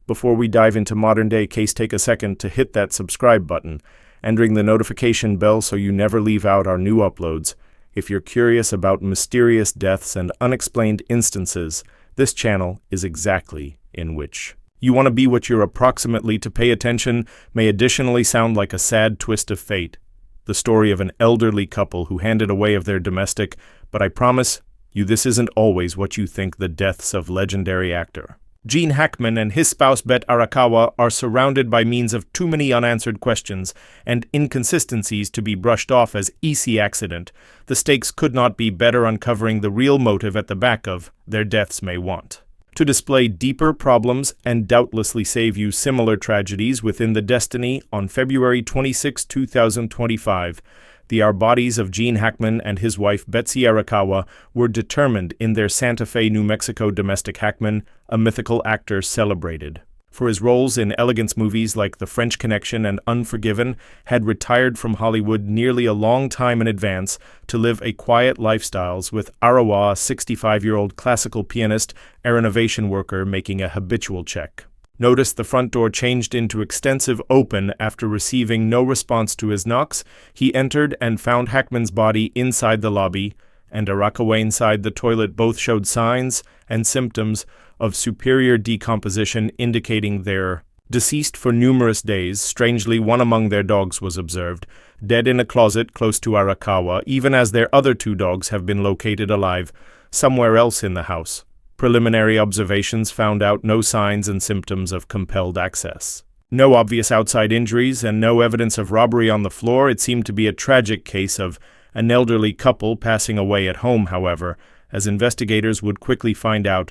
Before we dive into modern-day case, take a second to hit that subscribe button and ring the notification bell so you never leave out our new uploads. If you're curious about mysterious deaths and unexplained instances, this channel is exactly in which. You want to be what you're approximately to pay attention may additionally sound like a sad twist of fate. The story of an elderly couple who handed away of their domestic, but I promise you this isn't always what you think. The deaths of legendary actor Gene Hackman and his spouse Betsy Arakawa are surrounded by means of too many unanswered questions and inconsistencies to be brushed off as easy accident. The stakes could not be better, uncovering the real motive at the back of their deaths may want to display deeper problems and doubtlessly save you similar tragedies within the destiny. On February 26, 2025, the bodies of Gene Hackman and his wife Betsy Arakawa were determined in their Santa Fe, New Mexico domestic. Hackman, a mythical actor celebrated for his roles in elegance movies like The French Connection and Unforgiven, had retired from Hollywood nearly a long time in advance to live a quiet lifestyles, with Arakawa, a 65-year-old classical pianist, a renovation worker, making a habitual check. Notice the front door changed into extensive open after receiving no response to his knocks. He entered and found Hackman's body inside the lobby and Arakawa inside the toilet. Both showed signs and symptoms of superior decomposition, indicating their deceased for numerous days. Strangely, one among their dogs was observed dead in a closet close to Arakawa, even as their other two dogs have been located alive somewhere else in the house. Preliminary observations found out no signs and symptoms of compelled access. No obvious outside injuries and no evidence of robbery on the floor. It seemed to be a tragic case of an elderly couple passing away at home, however, as investigators would quickly find out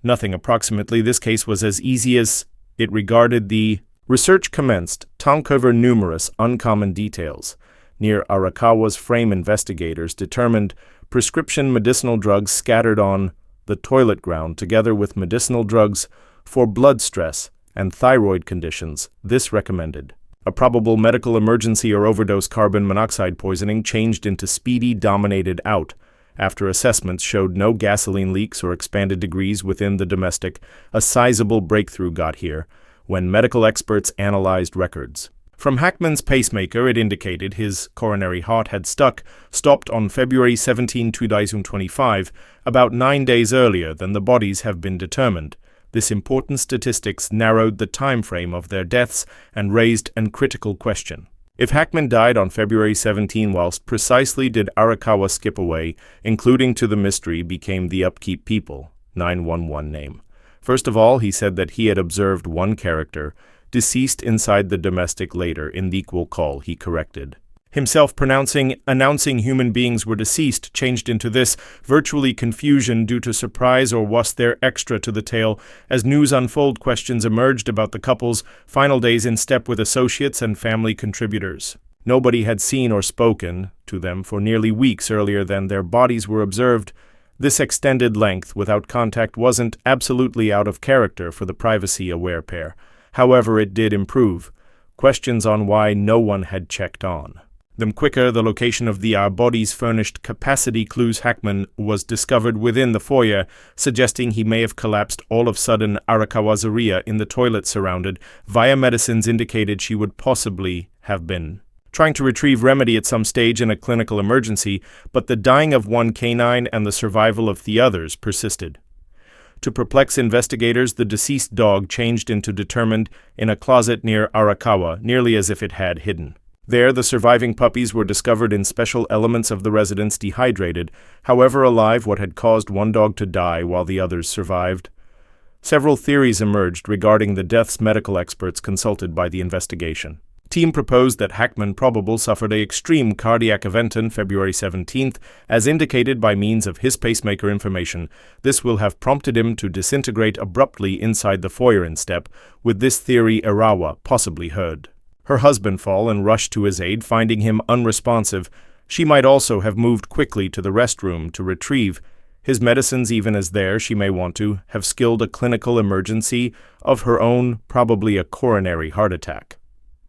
nothing. Approximately, this case was as easy as it regarded. The research commenced to uncover numerous uncommon details. Near Arakawa's frame, investigators determined prescription medicinal drugs scattered on the toilet ground, together with medicinal drugs for blood stress and thyroid conditions. This recommended a probable medical emergency or overdose. Carbon monoxide poisoning changed into speedy dominated out after assessments showed no gasoline leaks or expanded degrees within the domestic. A sizable breakthrough got here when medical experts analyzed records from Hackman's pacemaker. It indicated his coronary heart had stopped on February 17, 2025, about 9 days earlier than the bodies have been determined. This important statistics narrowed the time frame of their deaths and raised a critical question. If Hackman died on February 17, whilst precisely did Arakawa skip away, including to the mystery became the upkeep people 911 name. First of all, he said that he had observed one character deceased inside the domestic. Later, in the equal call, he corrected himself, announcing human beings were deceased, changed into this virtually confusion due to surprise, or was there extra to the tale? As news unfolded, questions emerged about the couple's final days in step with associates and family contributors. Nobody had seen or spoken to them for nearly weeks earlier than their bodies were observed. This extended length without contact wasn't absolutely out of character for the privacy-aware pair. However, it did improve questions on why no one had checked on them quicker. The location of the bodies furnished capacity clues. Hackman was discovered within the foyer, suggesting he may have collapsed all of a sudden. Arakawa's area in the toilet surrounded via medicines indicated she would possibly have been trying to retrieve remedy at some stage in a clinical emergency, but the dying of one canine and the survival of the others persisted. To perplex investigators, the deceased dog changed into determined in a closet near Arakawa, nearly as if it had hidden. There, the surviving puppies were discovered in special elements of the residence, dehydrated, however alive. What had caused one dog to die while the others survived? Several theories emerged regarding the deaths. Medical experts consulted by the investigation team proposed that Hackman probably suffered an extreme cardiac event on February 17th, as indicated by means of his pacemaker information. This will have prompted him to disintegrate abruptly inside the foyer in step with this theory. Arakawa possibly heard her husband fall and rushed to his aid, finding him unresponsive. She might also have moved quickly to the restroom to retrieve his medicines, even as there she may want to have skilled a clinical emergency of her own, probably a coronary heart attack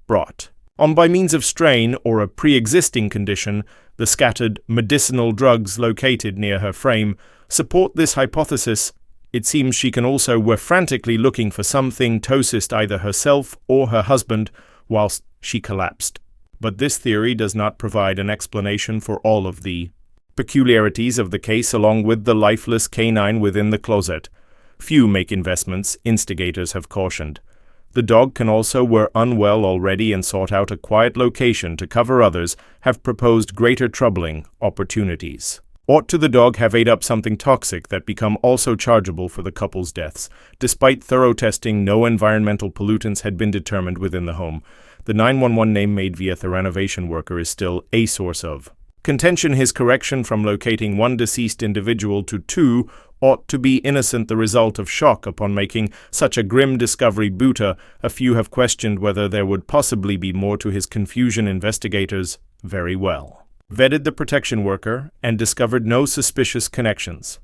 brought on by means of strain or a pre-existing condition. The scattered medicinal drugs located near her frame support this hypothesis. It seems she can also were frantically looking for something to assist either herself or her husband whilst she collapsed. But this theory does not provide an explanation for all of the peculiarities of the case along with the lifeless canine within the closet. Few make investments, instigators have cautioned. The dog can also were unwell already and sought out a quiet location to cover others, have proposed greater troubling opportunities. Ought to the dog have ate up something toxic that become also chargeable for the couple's deaths? Despite thorough testing, no environmental pollutants had been determined within the home. The 911 name made via the renovation worker is still a source of contention. His correction from locating one deceased individual to two ought to be innocent, the result of shock upon making such a grim discovery. Buta, a few have questioned whether there would possibly be more to his confusion. Investigators very well vetted the protection worker and discovered no suspicious connections.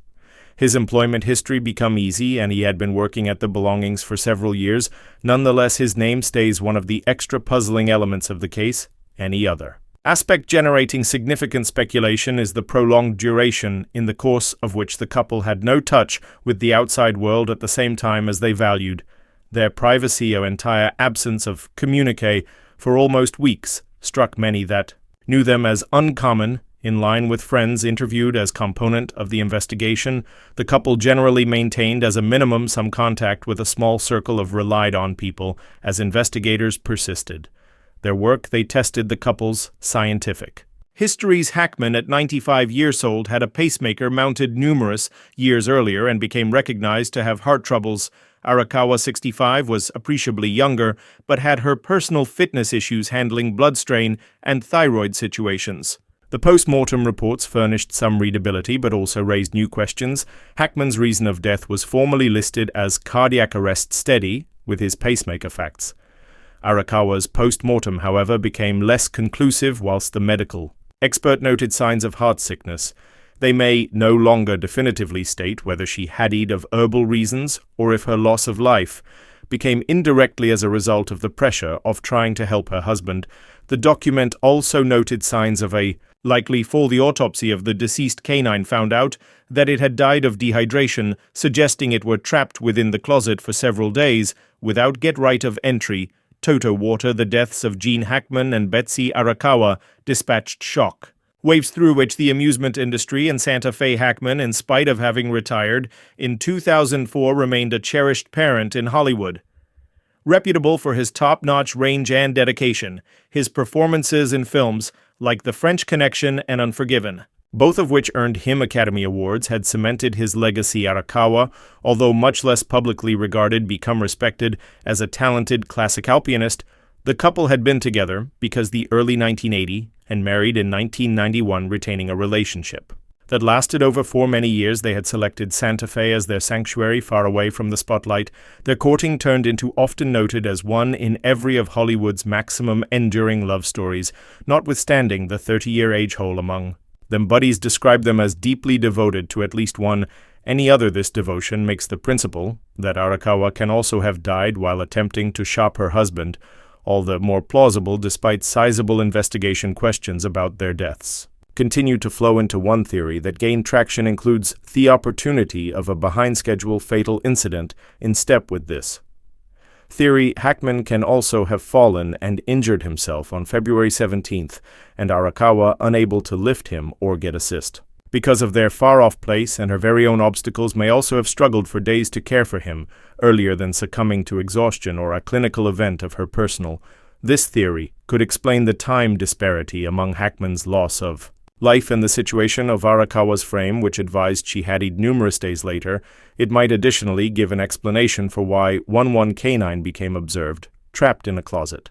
His employment history become easy, and he had been working at the belongings for several years. Nonetheless, his name stays one of the extra puzzling elements of the case. Any other aspect generating significant speculation is the prolonged duration in the course of which the couple had no touch with the outside world at the same time as they valued their privacy. Or entire absence of communique for almost weeks struck many that knew them as uncommon. In line with friends interviewed as component of the investigation, the couple generally maintained as a minimum some contact with a small circle of relied-on people as investigators persisted their work. They tested the couple's scientific histories. Hackman, at 95 years old, had a pacemaker mounted numerous years earlier and became recognized to have heart troubles. Arakawa, 65, was appreciably younger, but had her personal fitness issues handling blood strain and thyroid situations. The post-mortem reports furnished some readability but also raised new questions. Hackman's reason of death was formally listed as cardiac arrest steady, with his pacemaker facts. Arakawa's post-mortem, however, became less conclusive, whilst the medical expert noted signs of heart sickness. They may no longer definitively state whether she had died of herbal reasons or if her loss of life became indirectly as a result of the pressure of trying to help her husband. The document also noted signs of a likely fall. The autopsy of the deceased canine found out that it had died of dehydration, suggesting it were trapped within the closet for several days without get right of entry. Toto water. The deaths of Gene Hackman and Betsy Arakawa dispatched shock waves through which the amusement industry and Santa Fe. Hackman, in spite of having retired in 2004, remained a cherished parent in Hollywood. Reputable for his top-notch range and dedication, his performances in films like The French Connection and Unforgiven, both of which earned him Academy Awards, had cemented his legacy. Arakawa, although much less publicly regarded, become respected as a talented classical pianist. The couple had been together because the early 1980 and married in 1991, retaining a relationship that lasted over 4 many years. They had selected Santa Fe as their sanctuary, far away from the spotlight. Their courting turned into often noted as one in every of Hollywood's maximum enduring love stories, notwithstanding the 30-year age hole among them. Buddies described them as deeply devoted to at least one. Any other. This devotion makes the principle that Arakawa can also have died while attempting to shop her husband all the more plausible, despite sizable investigation questions about their deaths continue to flow into. One theory that gained traction includes the opportunity of a behind-schedule fatal incident in step with this theory. Hackman can also have fallen and injured himself on February 17th, and Arakawa unable to lift him or get assist. Because of their far-off place and her very own obstacles, may also have struggled for days to care for him, earlier than succumbing to exhaustion or a clinical event of her personal. This theory could explain the time disparity among Hackman's loss of life and the situation of Arakawa's frame, which advised she had died numerous days later. It might additionally give an explanation for why 11 canine became observed, trapped in a closet.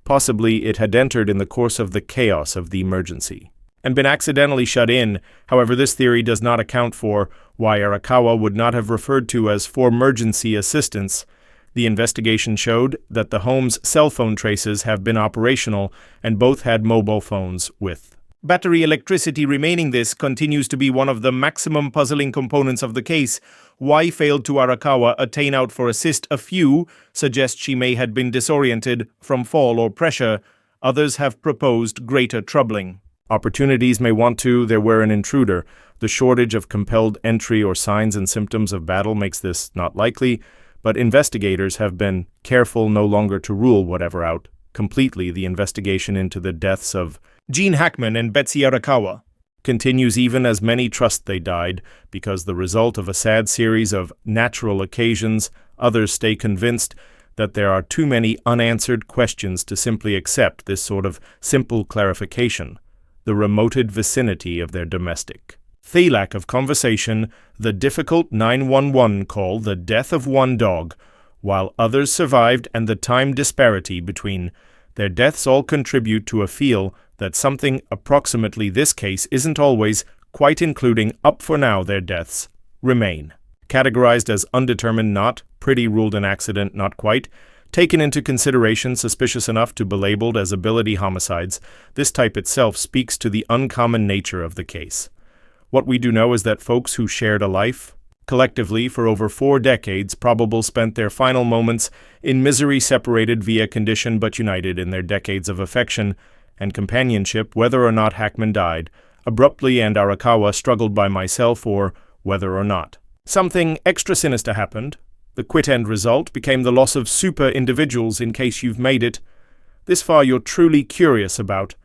Possibly it had entered in the course of the chaos of the emergency and been accidentally shut in. However, this theory does not account for why Arakawa would not have referred to as for emergency assistance. The investigation showed that the home's cell phone traces have been operational, and both had mobile phones with battery electricity remaining. This continues to be one of the maximum puzzling components of the case. Why failed to Arakawa attain out for assist? A few suggest she may have been disoriented from fall or pressure. Others have proposed greater troubling Opportunities may want to, there were an intruder. The shortage of compelled entry or signs and symptoms of battle makes this not likely, but investigators have been careful no longer to rule whatever out completely. The investigation into the deaths of Gene Hackman and Betsy Arakawa continues even as many trust they died, because the result of a sad series of natural occasions. Others stay convinced that there are too many unanswered questions to simply accept this sort of simple clarification. The remoted vicinity of their domestic. The lack of conversation, the difficult 911 call, the death of one dog, while others survived, and the time disparity between their deaths all contribute to a feel that something approximately this case isn't always quite including up for now. Their deaths remain categorized as undetermined, not pretty, ruled an accident, not quite taken into consideration, suspicious enough to be labeled as ability homicides. This type itself speaks to the uncommon nature of the case. What we do know is that folks who shared a life, collectively for over 4 decades, probably spent their final moments in misery, separated via condition but united in their decades of affection and companionship, whether or not Hackman died abruptly and Arakawa struggled by myself, or whether or not something extra sinister happened. The quit-end result became the loss of super individuals. In case you've made it this far, you're truly curious about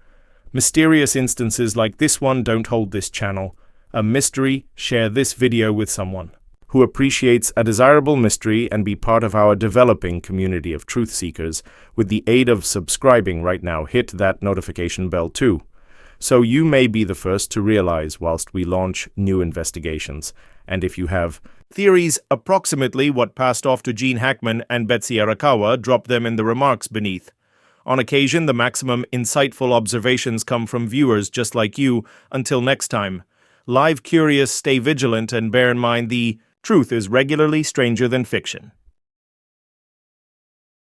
mysterious instances like this one, don't hold this channel a mystery. Share this video with someone who appreciates a desirable mystery and be part of our developing community of truth seekers with the aid of subscribing right now. Hit that notification bell too, so you may be the first to realize whilst we launch new investigations. And if you have theories approximately what passed off to Gene Hackman and Betsy Arakawa, drop them in the remarks beneath. On occasion, the maximum insightful observations come from viewers just like you. Until next time, live curious, stay vigilant, and bear in mind the truth is regularly stranger than fiction.